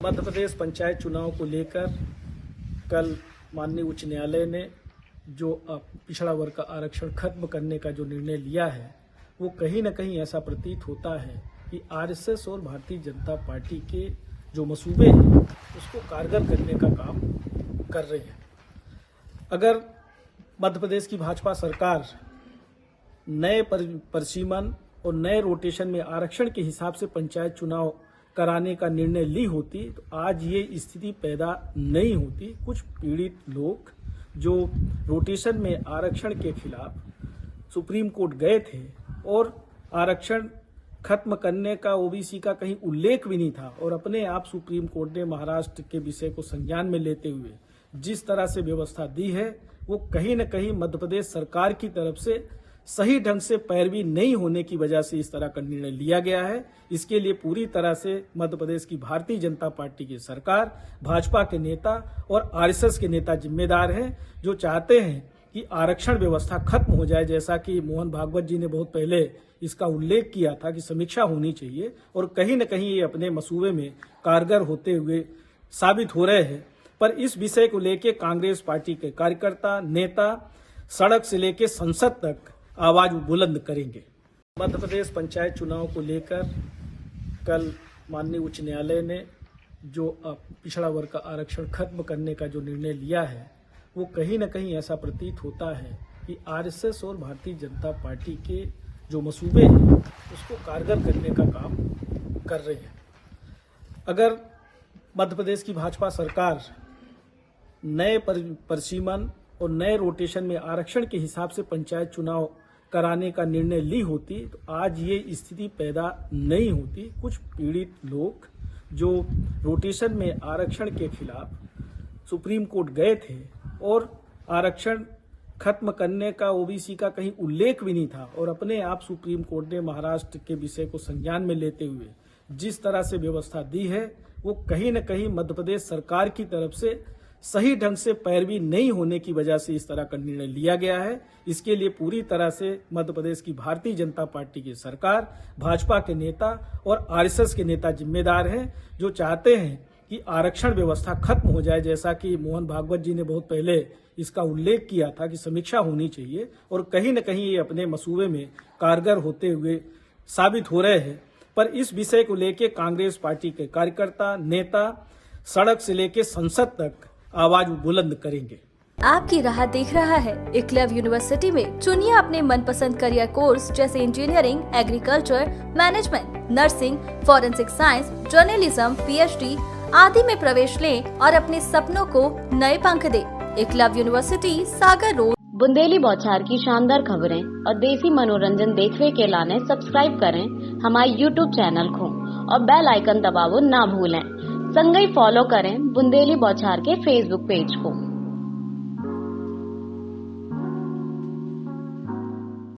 मध्य प्रदेश पंचायत चुनाव को लेकर कल माननीय उच्च न्यायालय ने जो पिछड़ा वर्ग का आरक्षण खत्म करने का जो निर्णय लिया है, वो कहीं न कहीं ऐसा प्रतीत होता है कि आरएसएस और भारतीय जनता पार्टी के जो मंसूबे हैं उसको कारगर करने का काम कर रहे हैं। अगर मध्य प्रदेश की भाजपा सरकार नए परिसीमन और नए रोटेशन में आरक्षण के हिसाब से पंचायत चुनाव कराने का निर्णय ली होती तो आज ये स्थिति पैदा नहीं होती। कुछ पीड़ित लोग जो रोटेशन में आरक्षण के खिलाफ सुप्रीम कोर्ट गए थे और आरक्षण खत्म करने का ओबीसी का कहीं उल्लेख भी नहीं था, और अपने आप सुप्रीम कोर्ट ने महाराष्ट्र के विषय को संज्ञान में लेते हुए जिस तरह से व्यवस्था दी है, वो कहीं न कहीं मध्य प्रदेश सरकार की तरफ से सही ढंग से पैरवी नहीं होने की वजह से इस तरह का निर्णय लिया गया है। इसके लिए पूरी तरह से मध्य प्रदेश की भारतीय जनता पार्टी की सरकार, भाजपा के नेता और आरएसएस के नेता जिम्मेदार हैं, जो चाहते हैं कि आरक्षण व्यवस्था खत्म हो जाए। जैसा कि मोहन भागवत जी ने बहुत पहले इसका उल्लेख किया था कि समीक्षा होनी चाहिए, और कहीं न कहीं ये अपने मंसूबे में कारगर होते हुए साबित हो रहे हैं। पर इस विषय को लेकर कांग्रेस पार्टी के कार्यकर्ता, नेता सड़क से लेकर संसद तक आवाज बुलंद करेंगे। मध्य प्रदेश पंचायत चुनाव को लेकर कल माननीय उच्च न्यायालय ने जो पिछड़ा वर्ग का आरक्षण खत्म करने का जो निर्णय लिया है, वो कहीं न कहीं ऐसा प्रतीत होता है कि आरएसएस और भारतीय जनता पार्टी के जो मंसूबे हैं उसको कारगर करने का काम कर रहे हैं। अगर मध्य प्रदेश की भाजपा सरकार नए परिसीमन और नए रोटेशन में आरक्षण के हिसाब से पंचायत चुनाव कराने का निर्णय ली होती तो आज ये स्थिति पैदा नहीं होती। कुछ पीड़ित लोग जो रोटेशन में आरक्षण के खिलाफ सुप्रीम कोर्ट गए थे और आरक्षण खत्म करने का ओबीसी का कहीं उल्लेख भी नहीं था, और अपने आप सुप्रीम कोर्ट ने महाराष्ट्र के विषय को संज्ञान में लेते हुए जिस तरह से व्यवस्था दी है, वो कहीं न कहीं मध्य प्रदेश सरकार की तरफ से सही ढंग से पैरवी नहीं होने की वजह से इस तरह का निर्णय लिया गया है। इसके लिए पूरी तरह से मध्य प्रदेश की भारतीय जनता पार्टी की सरकार, भाजपा के नेता और आरएसएस के नेता जिम्मेदार हैं, जो चाहते हैं कि आरक्षण व्यवस्था खत्म हो जाए। जैसा कि मोहन भागवत जी ने बहुत पहले इसका उल्लेख किया था कि समीक्षा होनी चाहिए, और कहीं न कहीं ये अपने मंसूबे में कारगर होते हुए साबित हो रहे हैं। पर इस विषय को लेकर कांग्रेस पार्टी के कार्यकर्ता, नेता सड़क से लेकर संसद तक आवाज बुलंद करेंगे। आपकी राह देख रहा है एकलव्य यूनिवर्सिटी में। चुनिए अपने मनपसंद करियर कोर्स जैसे engineering, agriculture, management, nursing, forensic science, journalism, PhD आदि में प्रवेश लें और अपने सपनों को नए पंख दे। एकलव्य यूनिवर्सिटी, सागर रोड। बुंदेली बौछार की शानदार खबरें और देसी मनोरंजन देखने के लाने सब्सक्राइब करें हमारे YouTube चैनल को और बेल आइकन दबावो ना भूलें। संगई फॉलो करें बुंदेली बौछार के Facebook पेज को।